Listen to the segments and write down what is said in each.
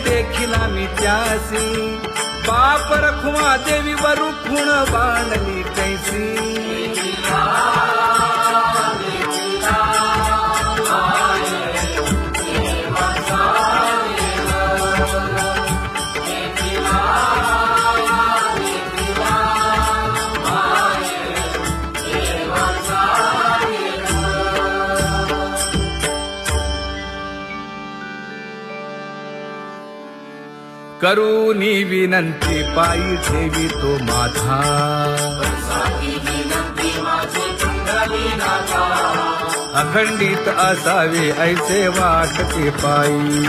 देखिला मी त्यासी बाप रखुमा देवी वरु खुण बांधली कैसी करूनी विनंती पायी ठेवी तो माथा अखंडित असावे ऐसे वाटते पायी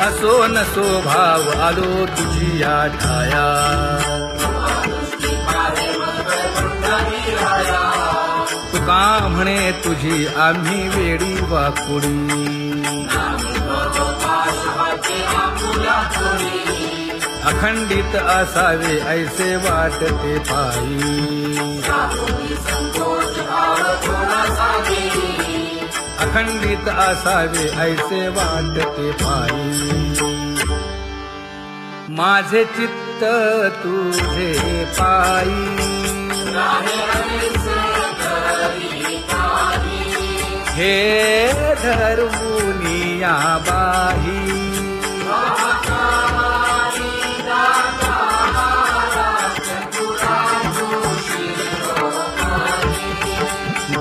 असो नसो भाव आलो तुझी या ठाया तुका म्हणे तुझी आम्ही वेडी वाकुडी अखंडित असावे ऐसे वाटते पायी अखंडित असावे ऐसे वाटते पायी माझे चित्त तुझे पायी हे धर्मुनिया बाही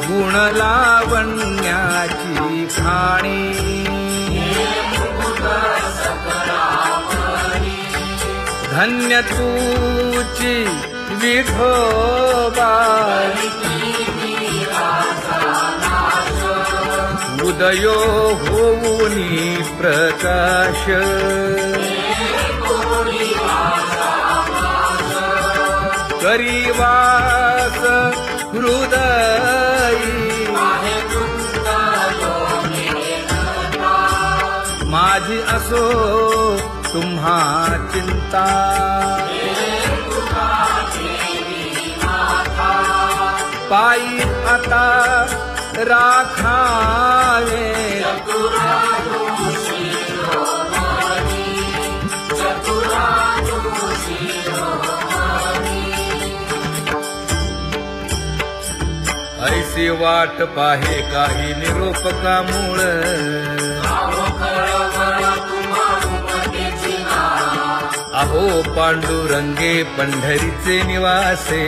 गुण लावण्याची खाणी धन्य तूची विठोबा उदयो होऊनी प्रकाश करीवास हृदयी माझी असो तुम्हा चिंता पायी आता राखावे ऐसी वाट पाहे काही निरोपका मूळ अहो पांडुरंगे पंढरीचे निवासे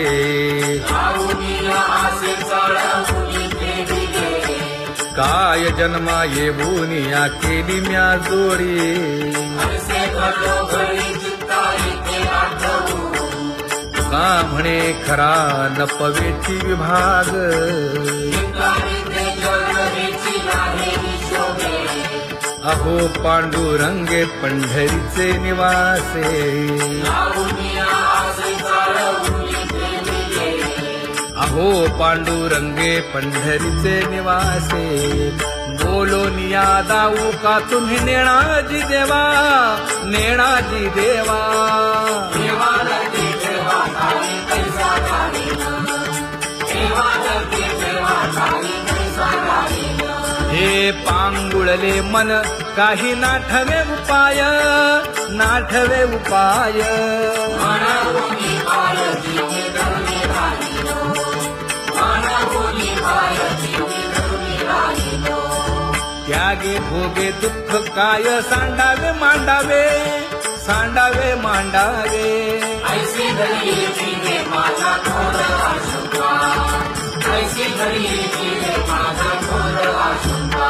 काय जन्मा येऊनिया केली म्या जोडी का म्हणे खरा नपवेची विभाग अहो पांडुरंगे पंढरीचे निवासे अहो पांडुरंगे पंढरीचे निवासे बोलोनिया दाऊ का तुम्ही नेणाजी देवा नेणाजी देवा हे पांगुळले मन काही नाठवे उपाय नाठवे उपाय त्यागे भोगे दुःख काय सांडावे मांडावे सांडावे मांडावे ऐसी घडी जीवे माझा थोर आशंका ऐसी घडी जीवे माझा थोर आशंका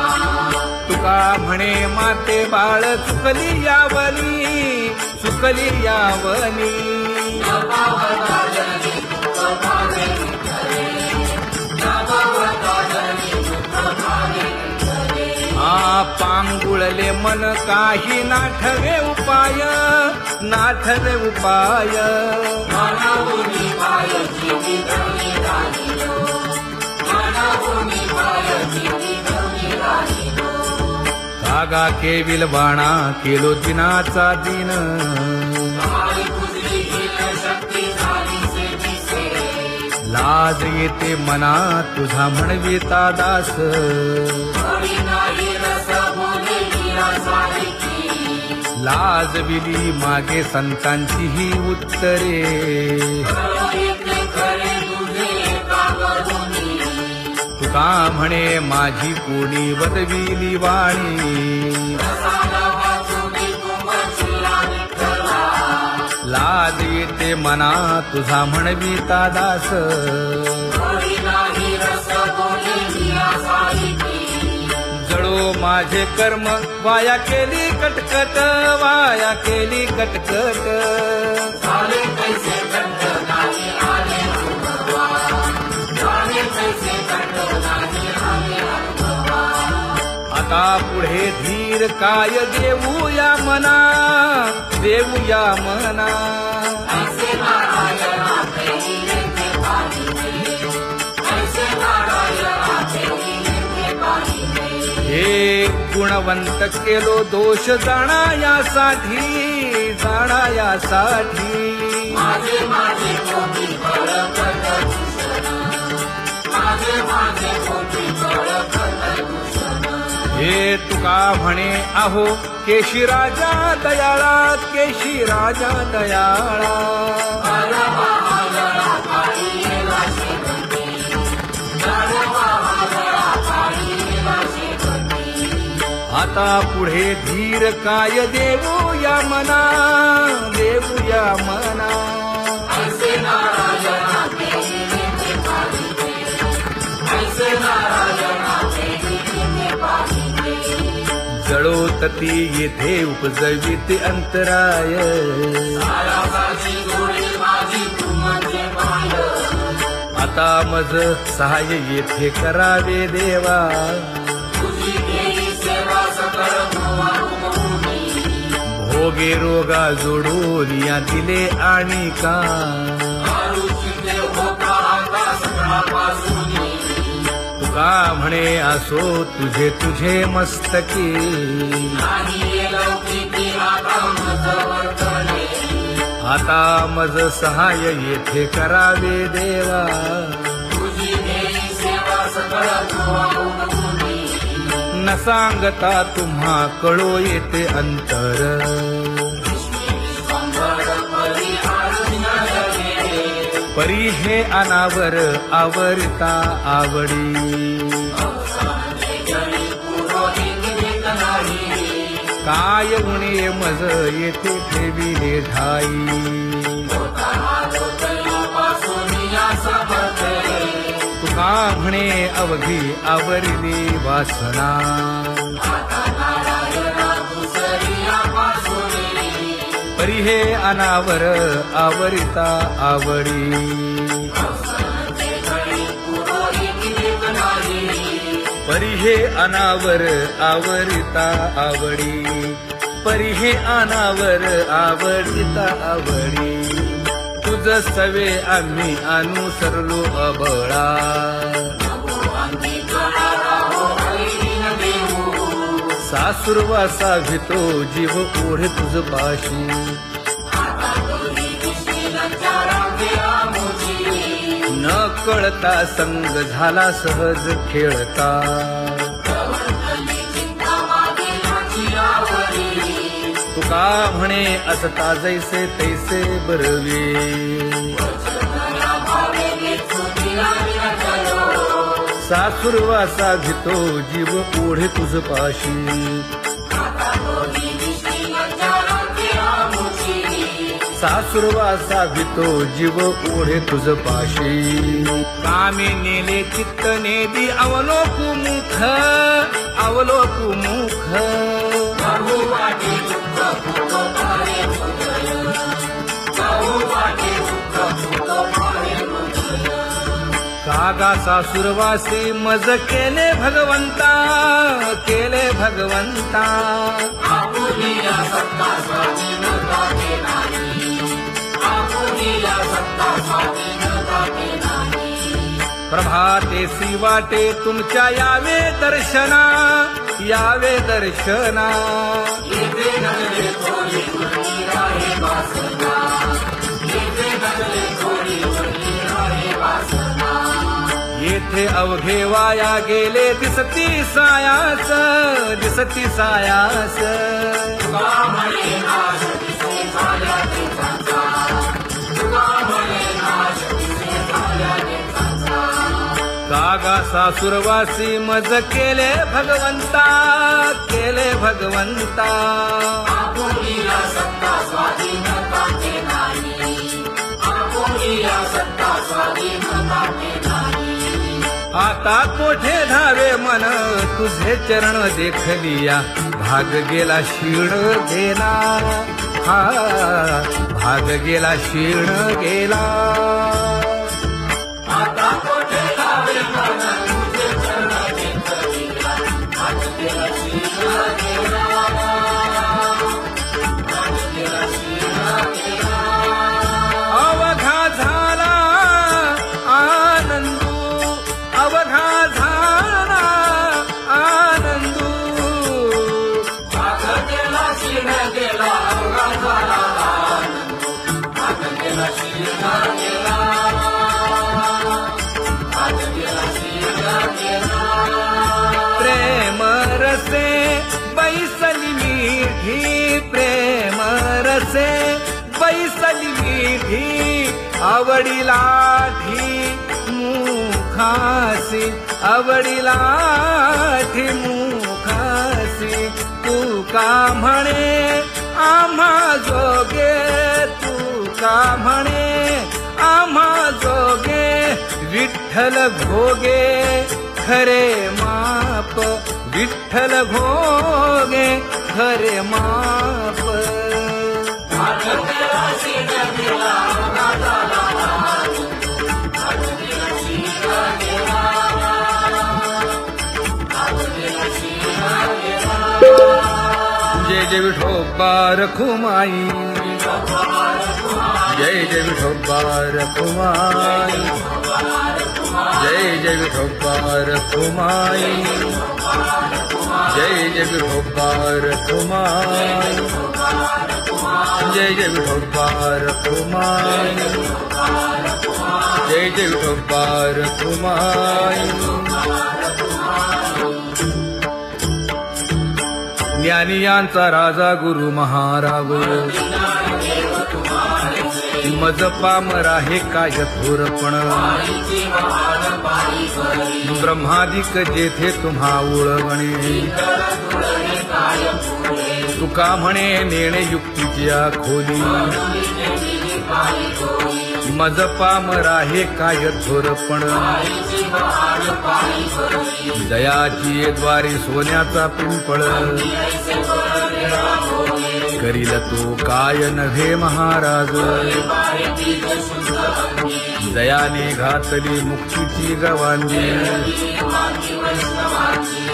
तुका म्हणे माते बाळ चुकली यावनी चुकली यावनी पांगुळले मन काही नाठवे उपाय नाठवे उपाय कागा केविल बाणा केलो दिनाचा दिन लाज येते मना तुझा म्हणविता दास लाजविली मागे संतांची ही उत्तरे इथे खरे तुझे कागदोनी तुका म्हणे माझी कोणी वदविली वाणी रसाला वाचुनी कुंभशिला विठ्ठला लाज येते मना तुझा म्हणविता दास थोडी नाही रस बोली या साहिती जळो माझे कर्म वाया केली कटकट वाया केली कटकट झाले कैसे कंठ नाही आले अनुभवा झाले कैसे कंठ नाही आले अनुभवा आता पुढे धीर काय देऊया मना देऊया मना ऐसे नारायणा प्रेमी ते पाहिजे ऐसे नारायणा प्रेमी ते पाहिजे हे गुणवंत केलो दोष जाणायासाठी जाणायासाठी माझे माझे कोटी बळ कट दूषण माझे माझे कोटी बळ कट दूषण हे तुका म्हणे आहो केशी राजा दयाळा केशी राजा दयाळा गाढवा आगळा पायी गेला शेवटी गाढवा आगळा पायी गेला शेवटी आता पुढे धीर काय देऊया मना देऊया मना ऐसे नारायणा प्रेमी ते पाहिजे ऐसे नारायणा प्रेमी ते पाहिजे जळोतती येथे उपजविते अंतराय सारासाची गोडी माझी तू म्हणजे माय आता मज सहाय्य येथे करावे देवा तुझी केली सेवा सकळ भुवा भूमी भोगे रोगा जोडून या दिले आणि का आरुची देव होता आता सकाळपासून तुका म्हणे असो तुझे तुझे मस्तकी नाही लौकिकी आता मज वर्तने आता मज सहाय्य येथे करावे देवा तुझी केली सेवा सकळ भुवा भूमी न सांगता तुम्हा कळो येते अंतर परी हे अनावर आवरता आवडी काय उणे मज येथे ठेविले ठाई तुका म्हणे अवघी आवरली वासना परी हे अनावर आवरिता आवडी परी हे अनावर आवरिता आवडी परी हे अनावर आवडिता आवडी तुझ सवे आम्ही अनुसरलो अबळा सासुरवासा भितो जीव ओढे तुझ पाशी न कळता संग झाला सहज खेळता तुका म्हणे असता जैसे तैसे बरवे सासुरवासा भितो जीव ओढे तुझ पाशी सासुरवासा भितो जीव ओढे तुझ पाशी कामे नेले चित्त नेदी अवलोकु मुख अवलोकु मुख कागा सासुरवासी मज केले भगवंता केले भगवंता प्रभातेसी वाटे तुमच्या यावे दर्शना यावे दर्शना येथे अवघे वाया गेले दिसती सायास दिसती सायास तुका म्हणे नाश दिसे झाल्या देशांचा तुका म्हणे नाश दिसे झाल्या देशांचा कागा सासुरवासी मज केले भगवंता आपुलिया सत्ता स्वाधीनता के नाही आपुलिया सत्ता स्वाधीनता के नाही आता कोठे धावे मन तुझे चरण देखलिया भाग गेला क्षीण गेला हा भाग गेला क्षीण गेला आता कोठे लावे मन तुझे चरण देखलिया आज गेला शील गेला आज गेला शील गेला अवघा झाला आनंदू अवघा झाला आनंदू भाग गेला शील गेला अवघा झाला आनंद भाग गेला शील गेला भाग गेला शील गेला प्रेम रसे बैसली मीठी प्रेम रसे बैसली मीठी आवडिलाठी मुखासी आवडिलाठी मुखासी तू का म्हणे आम्हा जोगे तू का म्हणे आम्हा जोगे विठ्ठल भोगे खरे माप विठ्ठल भोगे खरे माप भाग गेला शील गेला अवघा झाला आनंद भाग गेला शील गेला भाग गेला शील गेला जय जय विठोबा रखुमाई जय जय विठोबा रखुमाई जय जय विठोबा रखुमाई जय जय विठोबा रखुमाई जय जय विठोबा रखुमाई जय जय विठोबा रखुमाई ज्ञानियांचा राजा गुरु महाराज मज पामरा हे काय थोरपण ब्रह्मादिक जेथे तुम्हा उळवणे तुका म्हणे नेणे युक्तीच्या खोली मज पामरा हे काय थोरपण दयाची द्वारे सोन्याचा पिंपळ करील तो काय नव्हे महाराज दयाने घातली मुक्तीची गवांजी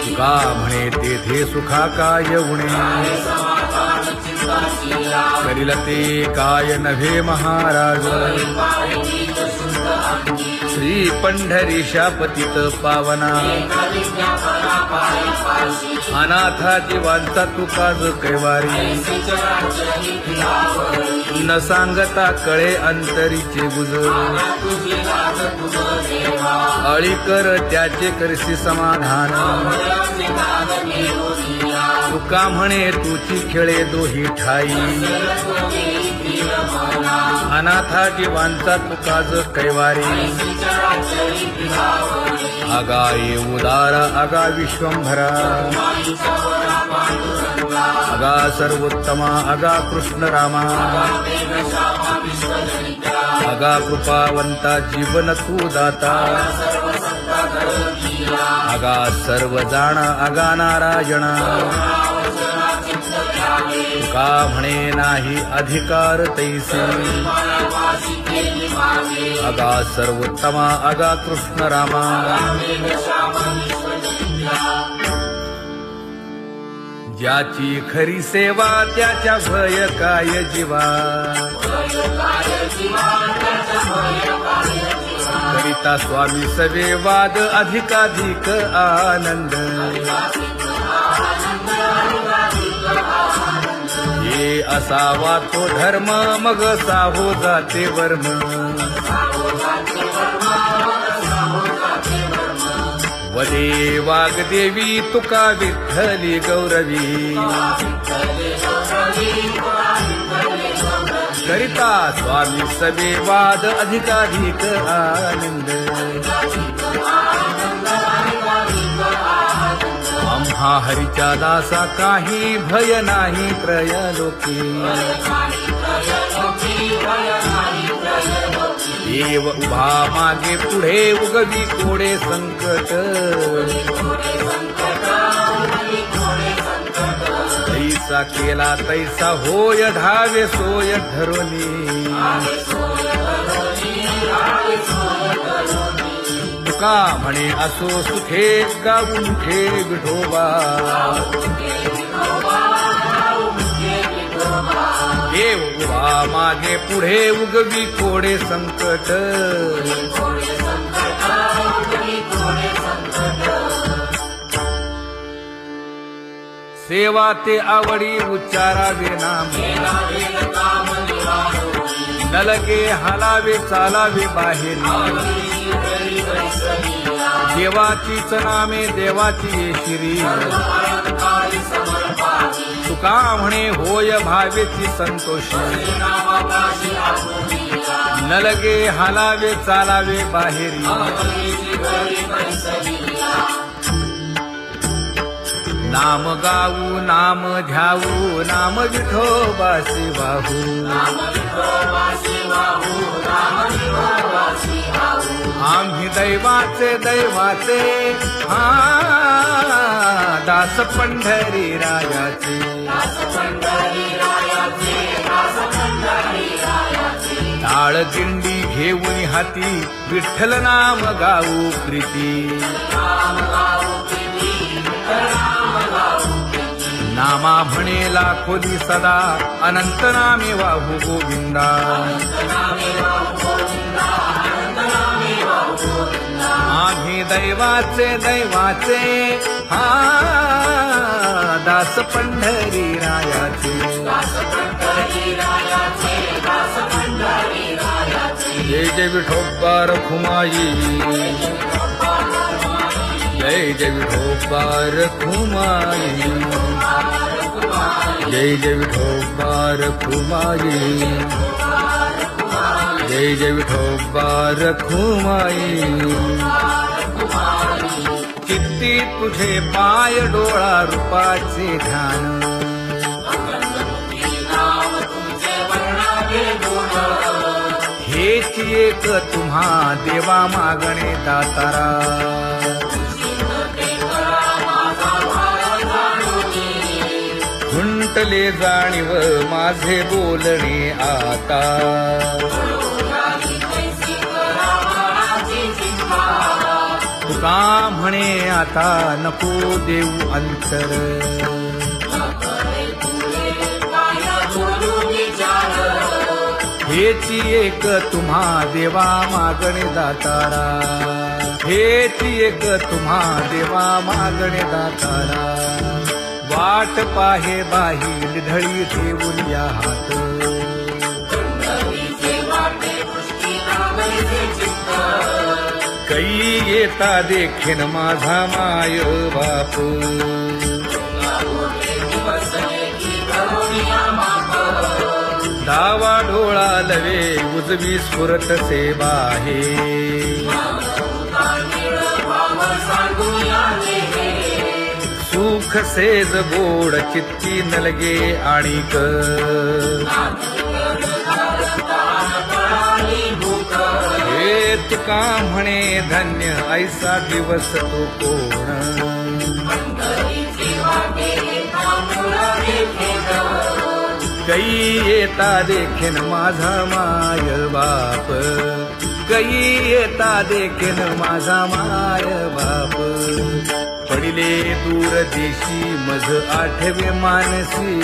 तुका म्हणे तेथे सुखा काय उणे करील ते काय नव्हे महाराज श्री पंढरीशा पतित पावना अनाथा जीवांचा तुका ज कैवारी न सांगता कळे अंतरीचे गुज अळी कर त्याचे करशी समाधान तुका म्हणे तुची खेळे दोही ठाई अनाथा जीवांचा तुका ज कैवारी आगा ये उदार आगा विश्वंभरा आगा सर्वोत्तमा आगा कृष्ण रामा आगा कृपावंता जीवन तू दाता आगा सर्व जाणा आगा नारायणा तुका म्हणे नाही अधिकार तैसे आगा सर्वोत्तमा आगा कृष्ण रामा ज्याची खरी सेवा त्याच्या भय काय जीवा करिता स्वामी सवे वाद अधिकाधिक आनंद हे असावा तो धर्म मग साहो जाते वर्म पदे वाग्देवी तुका विठ्ठली गौरवी करिता स्वामी सबे वाद अधिकाधिक आनंद आम्हा हरीच्या दासा काही भय नाही त्रयलोकी देव उभा मागे पुढे उगवी कोडे संकट तैसा केला तैसा होय धावे सोय धरोनी तुका म्हणे असो सुखे गाऊन ठे विठोबा देव उभा मागे पुढे उगवी कोडे संकट सेवा ते आवडी उच्चारावे नाम न लगे हालावे चालावे बाहेरी देवाचीच नामे देवाची शिरी तुका म्हणे होय भावेची संतोषी न लगे हालावे चालावे बाहेरी नाम गाऊ नाम घ्याऊ नाम विठोबासी वाहू आम्ही दैवाचे हा दास पंढरी रायाचे टाळ दिंडी घेऊन हाती विठ्ठल नाम गाऊ प्रीती नामा म्हणेला खोली सदा अनंत नामे वाहू गोविंदा आम्ही दैवाचे हा दास पंढरी रायाचे जय जय विठोबा रखुमाई जय जय विठोबा रखुमाई जय जय विठोबा रखुमाई जय जय विठोबा रखुमाई किती तुझे पाय डोळा रूपाचे ध्यान हेच एक तुम्हा देवा मागणे दातारा खुंटले जाणीव माझे बोलणे आता तुका म्हणे आता नको देऊ अंतर हेची एक तुम्हा देवा मागणे दातारा हेची एक तुम्हा देवा मागणे दातारा वाट पाहे बाही ढळी ठेवून या हात कै येता देखीन माझा माय बाप डावा डोळा लवे उजवी स्फुरत से बाहे सुख सेज गोड चित्ती नलगे आणिक हे तुका म्हणे धन्य ऐसा दिवस तो कोण कै येता देखीन माझा माय बाप कै येता देखीन माझा माय बाप पडिले दूर देशी मज आठवे मानसी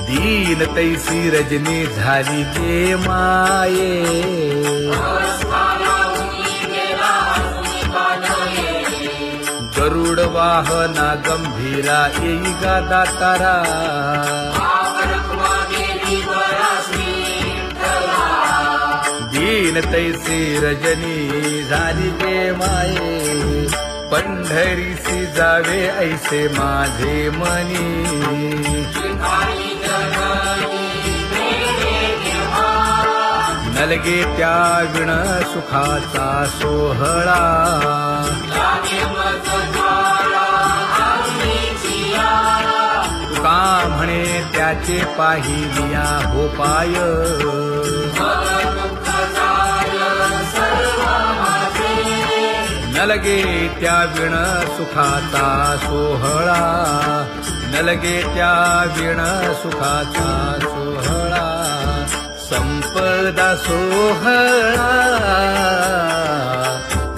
दीन तैसी रजनी झाली गे माये गरुड वाहना गंभीरा येई गा दातारा येईन तैसे रजनी झाली गे माये पंढरीसी जावे ऐसे माझे मनी शिखाई जननी मेरे देवा नलगे त्या विण सुखाचा सोहळा लागे मज ज्वाळा अग्नीची आळा तुका म्हणे त्याचे पाहिलिया हो पाय दुःख जाय सर्व माझे नलगे त्या विण सुखाचा सोहळा नलगे त्या विण सुखाचा सोहळा संपदा सोहळा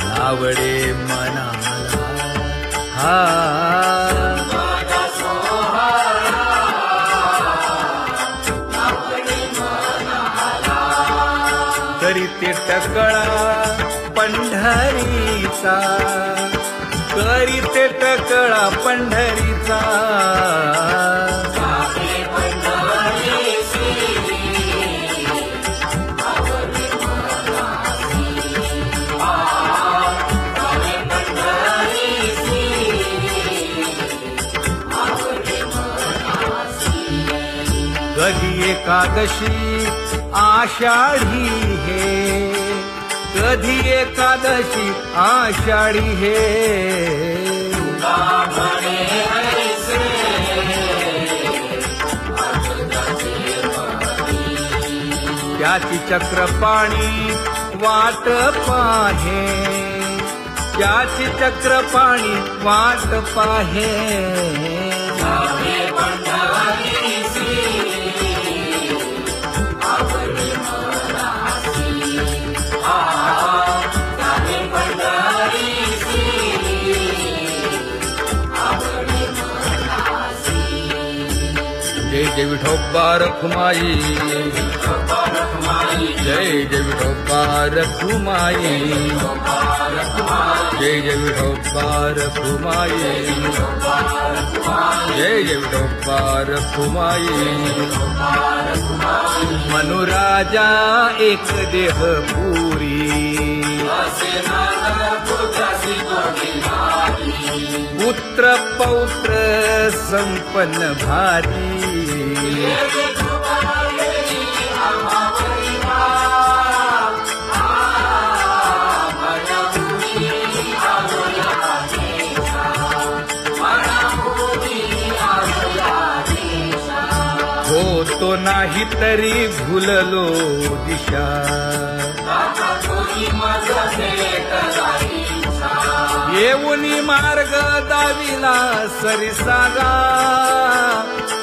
नावडे मनाला हा माझा सोहळा आपली मनाला करीते टकळा पंढरीचा करीते टकळा पंढरीचा आपले पंढरीसी आपली मनासी आपले पंढरीसी आपली मनासी कधी एकादशी आषाढी हे कधी एकादशी आषाढी हे म्हणे ऐसे अजूनचे मनी त्याची चक्रपाणी वाट पाहे त्याची चक्रपाणी वाट पाहे आपले पंढरीसी आपली मनासी आपले पंढरीसी आपली मनासी जय जय विठोबा रखुमाई जय जय विठोबा रखुमाई जय जय विठोबा रखुमाई जय जय विठोबा रखुमाई मनुराजा एक देह पुरी पुत्र पौत्र संपन्न भारी होतो नाही तरी भुललो दिशा येऊनी मार्ग दाविला सरिसागा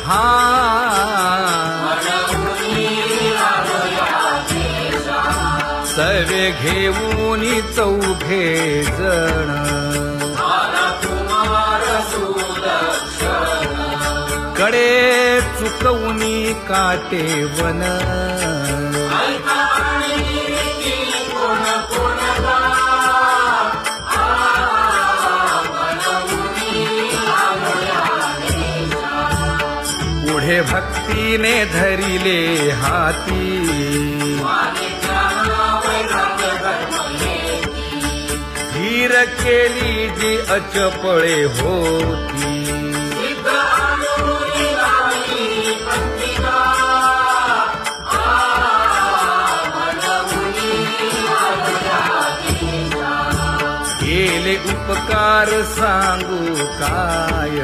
हा सवे घेऊनी चौघे जण कडे चुकवूनी काटे वन पुढे भक्तीने धरिले हाती धीर केली जी अचपळे होती केले उपकार सांगू काय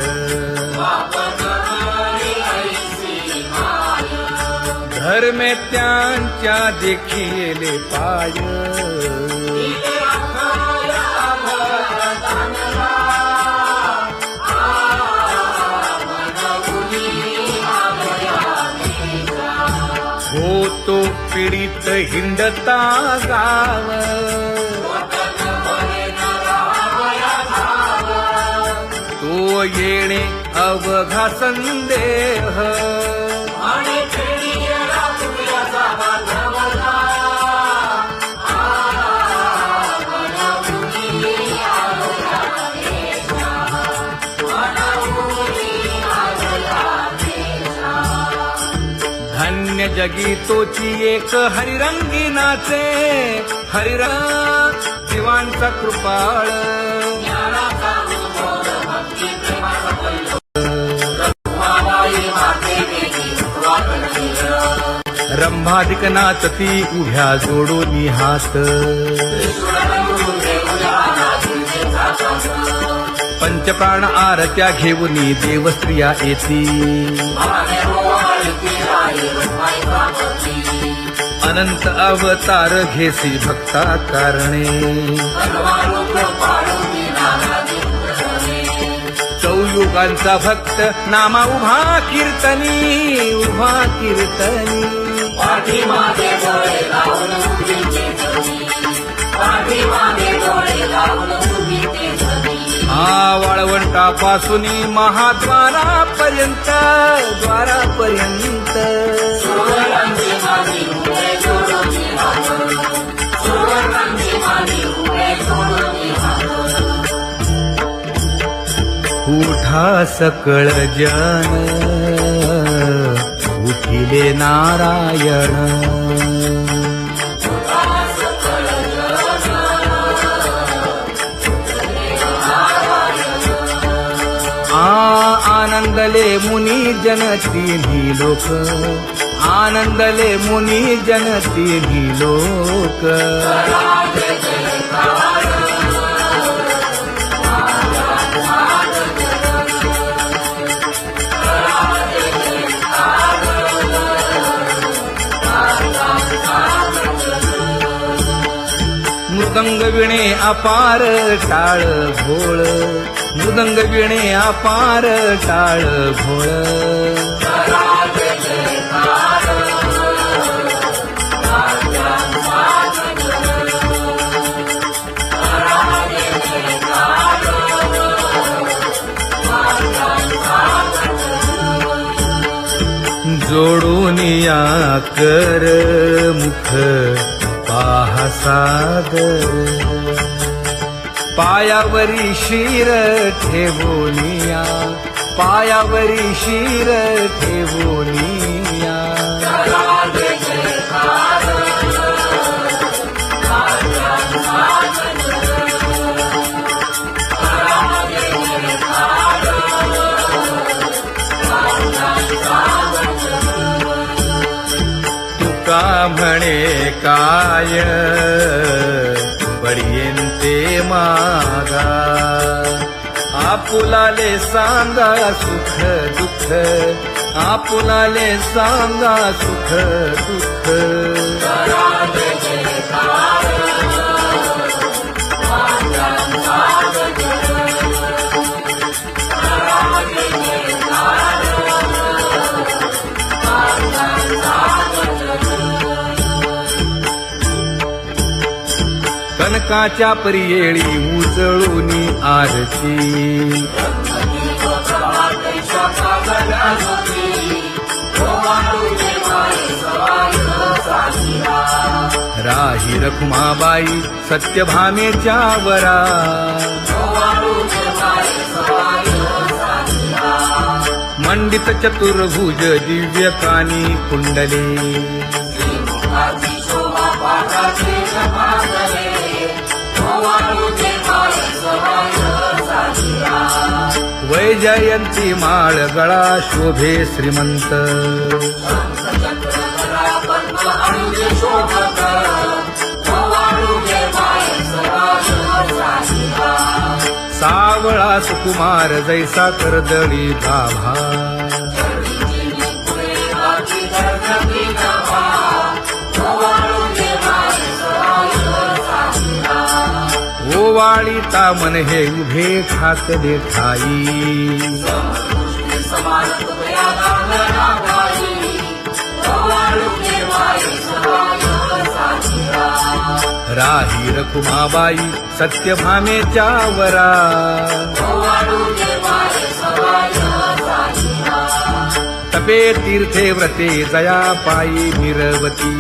धर्मे त्यांच्या देखिले पाय होतो पीडित हिंडता गाव तो येणे अवघा संदेह धन्य रम्य जगी तोची एक हरिरंगी नाचे हरिरंग शिवांचा कृपाळ ज्ञानाचा उद्बोध भक्ती प्रेमाचा पल्लव रखुमाबाई माते वेगी स्वागत केलं रंभाधिक नाचती उभ्या जोडून हात ईश्वरगुरु देऊया नाचुचे जातात पंचप्राण आरत्या घेऊन देव स्त्रिया येती महादेव वाळती राही रुक्माई प्रापती अनंत अवतार घेसी भक्ता कारणे सर्वानु कृपाळुनी नानादी कृष्णे चौयुगांचा भक्त नामा उभा कीर्तनी पाठीमागे डोळे लावून उभी ते धनी पाठीमागे डोळे लावून उभी ते धनी वाळवंटापासून महाद्वारापर्यंत सुवर्णांची मादी उभे जोडून हात सुवर्णांची मादी उभे जोडून हात उठा सकळ जन उठिले नारायण आनंदले मुनी जन तिन्ही लोक आनंदले मुनी जन तिन्ही लोक मृदंग विणे अपार टाळ भोळ मृदंग विणे अपार टाळ भोळ जोडून या कर मुख पाहा सागर पायावरी शिर ठेवोनिया पायावरी शिर ठेवोनिया तुका म्हणे काय पडियेंते मागा आपुलाले सांगा सुख दुःख आपुलाले सांगा सुख दुःख कनकाच्या परियेळी उजळूनी आरती राही रखुमाबाई सत्यभामेच्या वरा मंडित चतुर्भुज दिव्य कानी कुंडले वैजयंती माळ गळा शोभे श्रीमंत सावळा सुकुमार जैसा कर्दळी गाभा ओवाळी तामन हे उभे ठाकले ठाई राही रखुमाबाई सत्यभामेच्या वरा तपे तीर्थे व्रते जया पायी मिरवती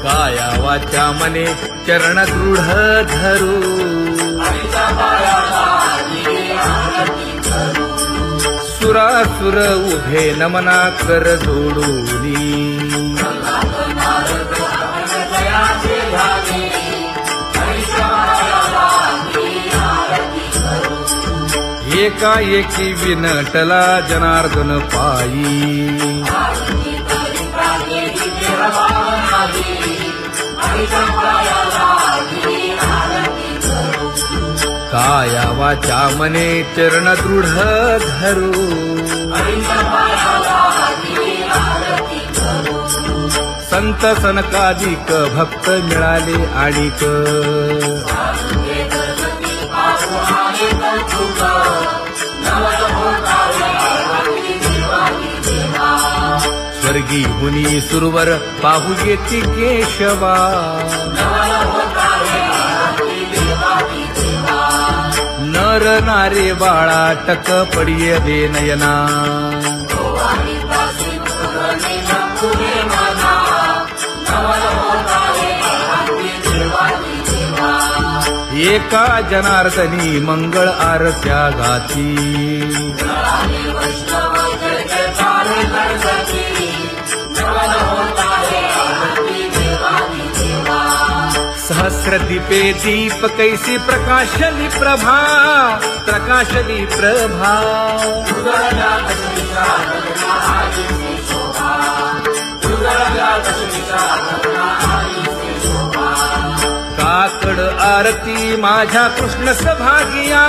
काया वाचा मने चरण दृढ धरू सुरासुर उभे नमना कर जोडूनी एकाएकी विनटला जनार्दन पायी काया वाचा मने चरण दृढ धरू संत सनकादिक भक्त मिळाले आणिक स्वर्गी हुनी सुरवर पाहू येती केशवा नर नारे बाळा टक पडिये दे नयना एका जनार्दनी मंगळ आरत्या गाती सहस्र दीपे दीप कैसी प्रकाशली प्रभा काकड आरती माझ्या कृष्ण सभागिया